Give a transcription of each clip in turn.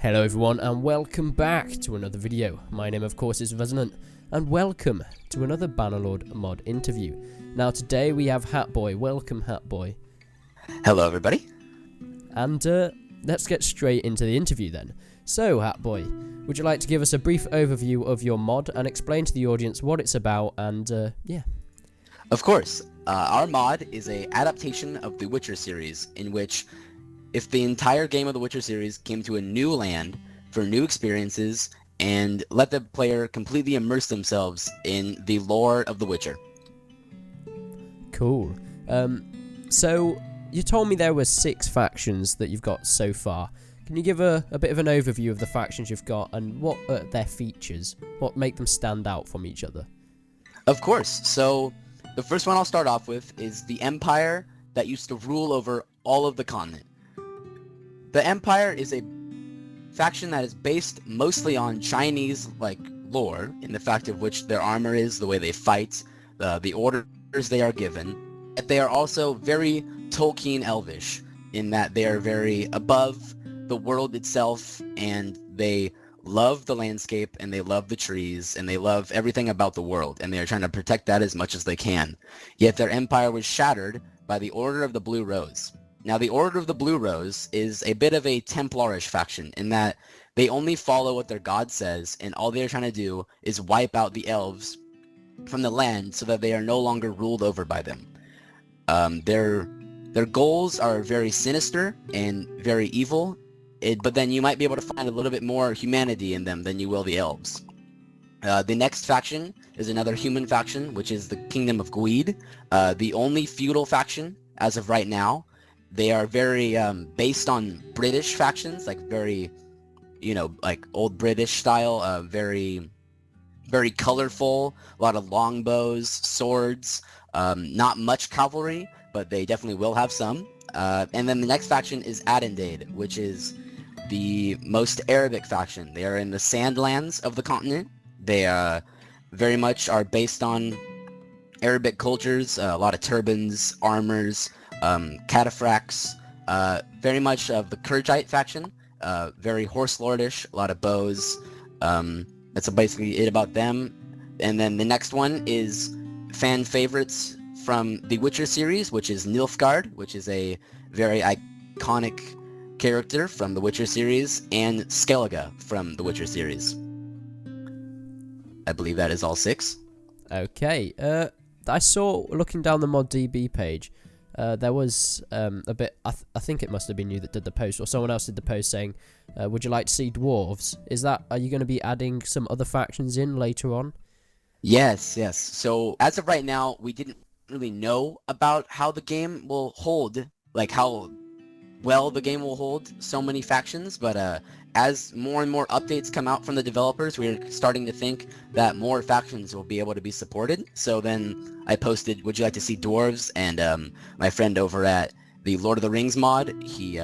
Hello everyone and welcome back to another video. My name of course is Resonant and welcome to another Bannerlord mod interview. Now today we have Hatboy. Welcome Hatboy. Hello everybody. And let's get straight into the interview then. So Hatboy, would you like to give us a brief overview of your mod and explain to the audience what it's about and yeah. Of course. Our mod is a adaptation of the Witcher series in which if the entire game of the Witcher series came to a new land for new experiences and let the player completely immerse themselves in the lore of the Witcher. Cool. So you told me there were 6 factions that you've got so far. Can you give a bit of an overview of the factions you've got and what are their features? What make them stand out from each other? Of course. So the first one I'll start off with is the Empire that used to rule over all of the continent. The Empire is a faction that is based mostly on Chinese lore, in the fact of which their armor is, the way they fight, the orders they are given. But they are also very Tolkien Elvish, in that they are very above the world itself, and they love the landscape, and they love the trees, and they love everything about the world, and they are trying to protect that as much as they can. Yet their empire was shattered by the Order of the Blue Rose. Now, the Order of the Blue Rose is a bit of a Templarish faction in that they only follow what their god says, and all they're trying to do is wipe out the elves from the land so that they are no longer ruled over by them. Their goals are very sinister and very evil, but then you might be able to find a little bit more humanity in them than you will the elves. The next faction is another human faction, which is the Kingdom of Gwyd, the only feudal faction as of right now. They are very based on British factions, very, old British style, very, very colorful, a lot of longbows, swords, not much cavalry, but they definitely will have some. And then the next faction is Adendade, which is the most Arabic faction. They are in the Sandlands of the continent. They very much are based on Arabic cultures, a lot of turbans, armors, cataphracts, very much of the Kyrgyzite faction, very horse lordish, a lot of bows. That's basically it about them. And then the next one is fan favorites from the Witcher series, which is Nilfgaard, which is a very iconic character from the Witcher series, and Skellige from the Witcher series. I believe that is all 6. Okay. I saw, looking down the ModDB page, there was a bit, I think it must have been you that did the post, or someone else did the post saying, would you like to see dwarves? Are you going to be adding some other factions in later on? Yes. So as of right now, we didn't really know about how the game will hold, how well the game will hold so many factions, but as more and more updates come out from the developers, we're starting to think that more factions will be able to be supported. So then I posted, would you like to see dwarves? And my friend over at the Lord of the Rings mod, he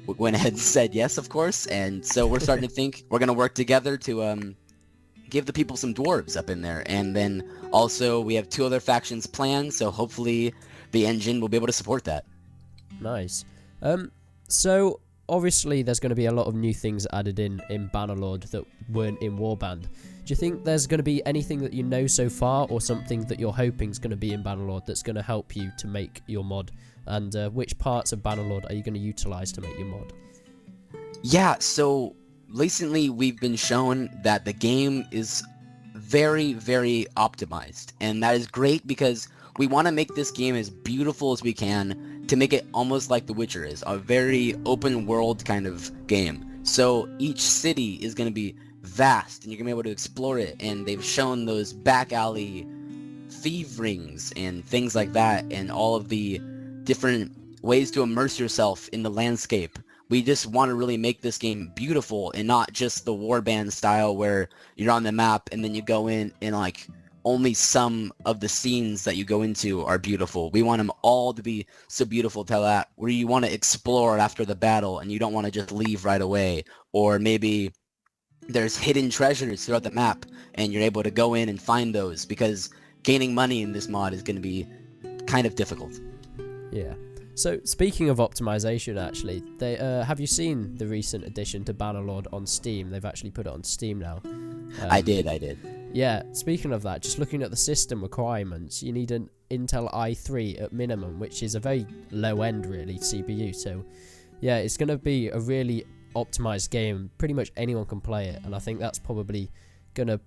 went ahead and said yes, of course. And so we're starting to think we're going to work together to give the people some dwarves up in there. And then also we have 2 other factions planned, so hopefully the engine will be able to support that. Nice. So obviously there's going to be a lot of new things added in Bannerlord that weren't in Warband. Do you think there's going to be anything that you know so far, or something that you're hoping is going to be in Bannerlord that's going to help you to make your mod? And which parts of Bannerlord are you going to utilize to make your mod? Yeah, so recently we've been shown that the game is very, very optimized, and that is great because we want to make this game as beautiful as we can to make it almost like The Witcher is, a very open world kind of game. So each city is going to be vast, and you're going to be able to explore it, and they've shown those back alley thief rings and things like that, and all of the different ways to immerse yourself in the landscape. We just want to really make this game beautiful and not just the Warband style where you're on the map and then you go in and only some of the scenes that you go into are beautiful. We want them all to be so beautiful to that where you want to explore after the battle and you don't want to just leave right away. Or maybe there's hidden treasures throughout the map and you're able to go in and find those, because gaining money in this mod is going to be kind of difficult. Yeah. So speaking of optimization, actually, they have you seen the recent addition to Bannerlord on Steam? They've actually put it on Steam now. I did. Yeah, speaking of that, just looking at the system requirements, you need an Intel i3 at minimum, which is a very low end really CPU. So yeah, it's going to be a really optimized game. Pretty much anyone can play it, and I think that's probably gonna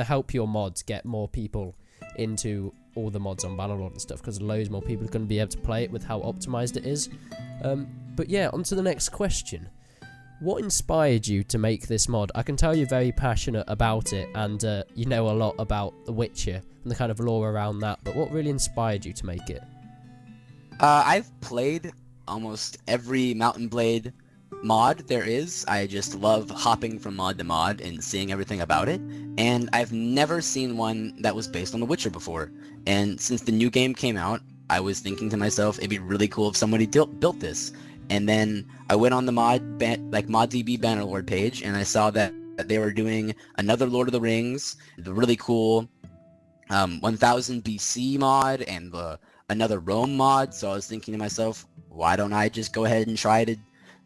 help your mods get more people into all the mods on Bannerlord and stuff, because loads more people are going to be able to play it with how optimized it is. But yeah, on to the next question. What inspired you to make this mod? I can tell you're very passionate about it, and you know a lot about The Witcher and the kind of lore around that, but what really inspired you to make it? I've played almost every Mount and Blade mod there is. I just love hopping from mod to mod and seeing everything about it, and I've never seen one that was based on The Witcher before. And since the new game came out, I was thinking to myself, it'd be really cool if somebody built this. And then I went on the ModDB Bannerlord page, and I saw that they were doing another Lord of the Rings, the really cool 1000 BC mod, and another Rome mod. So I was thinking to myself, why don't I just go ahead and try to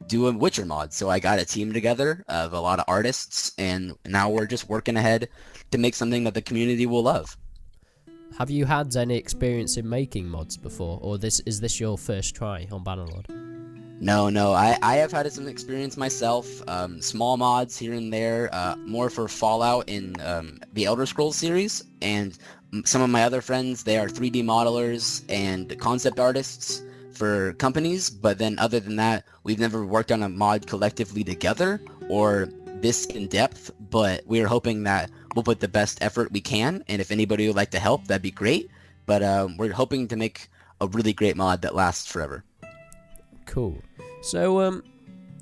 do a Witcher mod? So I got a team together of a lot of artists, and now we're just working ahead to make something that the community will love. Have you had any experience in making mods before, or is this your first try on Bannerlord? No, I have had some experience myself, small mods here and there, more for Fallout in the Elder Scrolls series, and some of my other friends, they are 3D modelers and concept artists for companies, but then other than that, we've never worked on a mod collectively together or this in depth, but we're hoping that we'll put the best effort we can, and if anybody would like to help, that'd be great, but we're hoping to make a really great mod that lasts forever. Cool. So,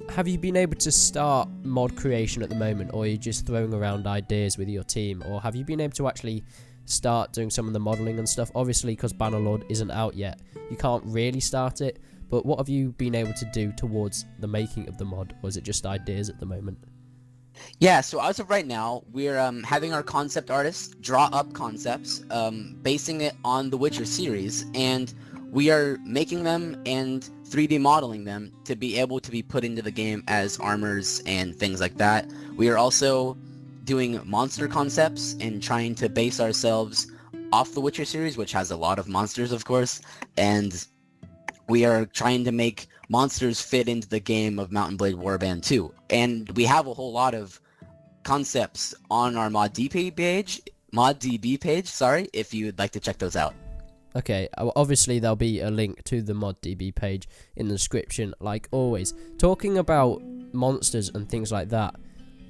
have you been able to start mod creation at the moment, or are you just throwing around ideas with your team, or have you been able to actually start doing some of the modelling and stuff? Obviously, because Bannerlord isn't out yet, you can't really start it, but what have you been able to do towards the making of the mod, or is it just ideas at the moment? Yeah, so as of right now, we're having our concept artists draw up concepts, basing it on the Witcher series, and we are making them and 3D modeling them to be able to be put into the game as armors and things like that. We are also doing monster concepts and trying to base ourselves off the Witcher series, which has a lot of monsters, of course, and we are trying to make monsters fit into the game of Mount and Blade Warband 2. And we have a whole lot of concepts on our ModDB page, if you'd like to check those out. Okay, obviously there'll be a link to the ModDB page in the description, like always. Talking about monsters and things like that,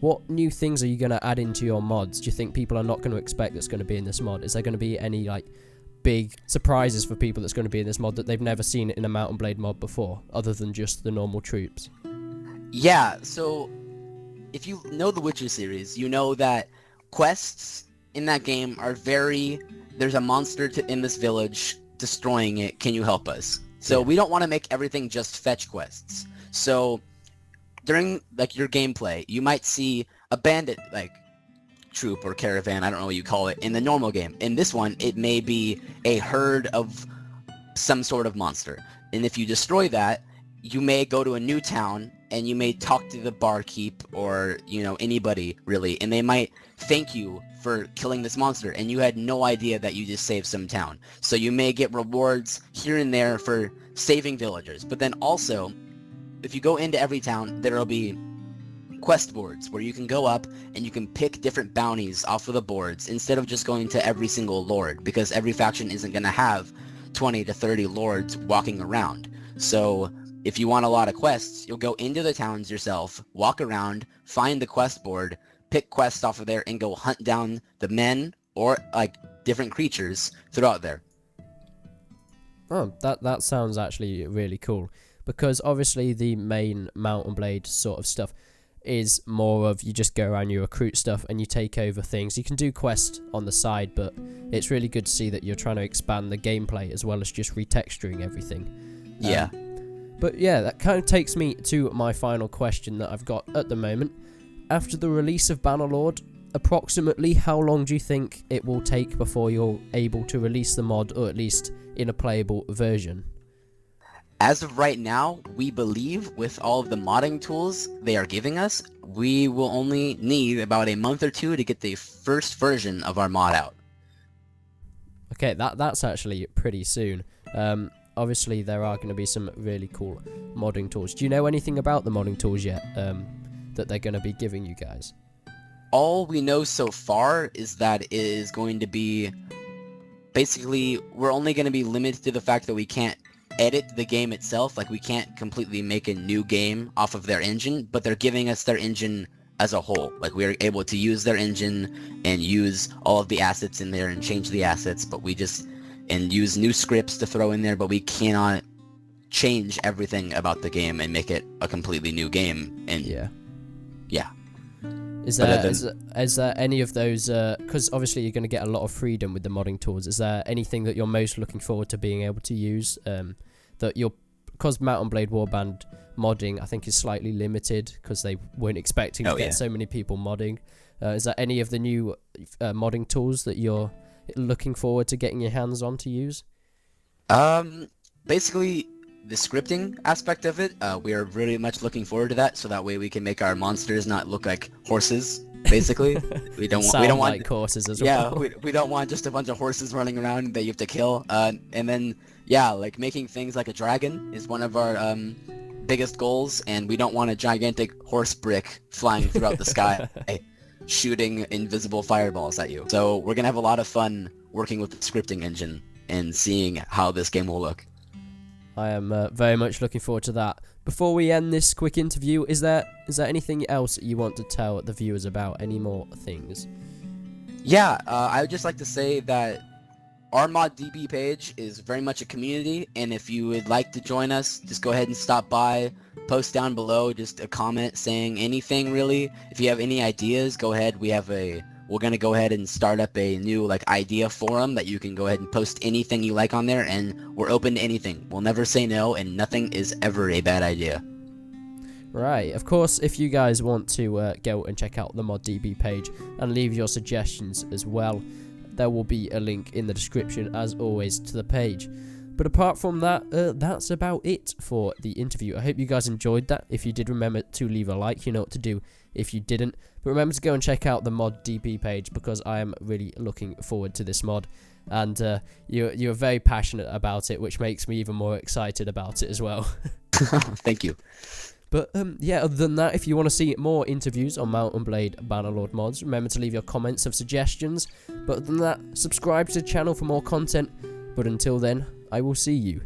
what new things are you going to add into your mods? Do you think people are not going to expect that's going to be in this mod? Is there going to be any big surprises for people that's going to be in this mod that they've never seen in a Mount and Blade mod before, other than just the normal troops? Yeah, so if you know the Witcher series, you know that quests in that game are there's a monster in this village destroying it, can you help us? So we don't want to make everything just fetch quests. So during your gameplay, you might see a bandit troop or caravan, I don't know what you call it, in the normal game. In this one, it may be a herd of some sort of monster. And if you destroy that, you may go to a new town and you may talk to the barkeep or, anybody really, and they might thank you for killing this monster, and you had no idea that you just saved some town. So you may get rewards here and there for saving villagers. But then also, if you go into every town, there will be quest boards where you can go up and you can pick different bounties off of the boards instead of just going to every single lord, because every faction isn't going to have 20 to 30 lords walking around. So if you want a lot of quests, you'll go into the towns yourself, walk around, find the quest board, pick quests off of there, and go hunt down the men or different creatures throughout there. Oh, that sounds actually really cool, because obviously the main Mount and Blade sort of stuff is more of you just go around, you recruit stuff, and you take over things. You can do quests on the side, but it's really good to see that you're trying to expand the gameplay as well as just retexturing everything. Yeah. But yeah, that kind of takes me to my final question that I've got at the moment. After the release of Bannerlord, approximately how long do you think it will take before you're able to release the mod, or at least in a playable version? As of right now, we believe with all of the modding tools they are giving us, we will only need about a month or two to get the first version of our mod out. Okay, that's actually pretty soon. Obviously, there are going to be some really cool modding tools. Do you know anything about the modding tools yet that they're going to be giving you guys? All we know so far is that it is going to be... Basically, we're only going to be limited to the fact that we can't edit the game itself. Like, we can't completely make a new game off of their engine, but they're giving us their engine as a whole. Like, we're able to use their engine and use all of the assets in there and change the assets, but we just... and use new scripts to throw in there, but we cannot change everything about the game and make it a completely new game. And yeah. Is there any of those, because obviously you're going to get a lot of freedom with the modding tools, is there anything that you're most looking forward to being able to use, that you're, because Mount and Blade Warband modding I think is slightly limited because they weren't expecting to get so many people modding, is there any of the new modding tools that you're looking forward to getting your hands on to use? Basically the scripting aspect of it, we are really much looking forward to that, so that way we can make our monsters not look like horses. Basically, we don't want like horses as well. Yeah, we don't want just a bunch of horses running around that you have to kill. And then like making things like a dragon is one of our biggest goals, and we don't want a gigantic horse brick flying throughout the sky, shooting invisible fireballs at you. So we're gonna have a lot of fun working with the scripting engine and seeing how this game will look. I am very much looking forward to that. Before we end this quick interview, is there anything else that you want to tell the viewers about? Any more things? Yeah, I would just like to say that our ModDB page is very much a community, and if you would like to join us, just go ahead and stop by, post down below just a comment saying anything really. If you have any ideas, go ahead. We're going to go ahead and start up a new idea forum that you can go ahead and post anything you like on there, and we're open to anything. We'll never say no, and nothing is ever a bad idea. Right, of course, if you guys want to go and check out the ModDB page and leave your suggestions as well, there will be a link in the description as always to the page. But apart from that, that's about it for the interview. I hope you guys enjoyed that. If you did, remember to leave a like. You know what to do if you didn't. But remember to go and check out the ModDB page, because I am really looking forward to this mod. And you're very passionate about it, which makes me even more excited about it as well. Thank you. But yeah, other than that, if you want to see more interviews on Mount and Blade Bannerlord mods, remember to leave your comments of suggestions. But other than that, subscribe to the channel for more content. But until then, I will see you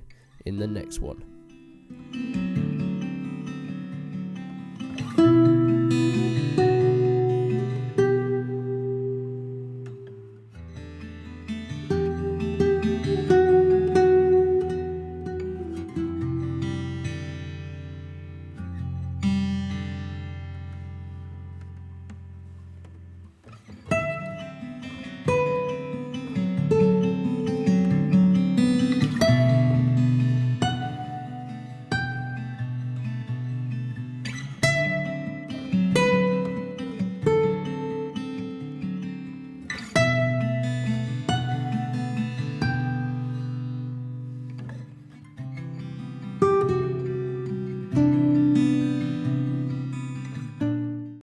in the next one.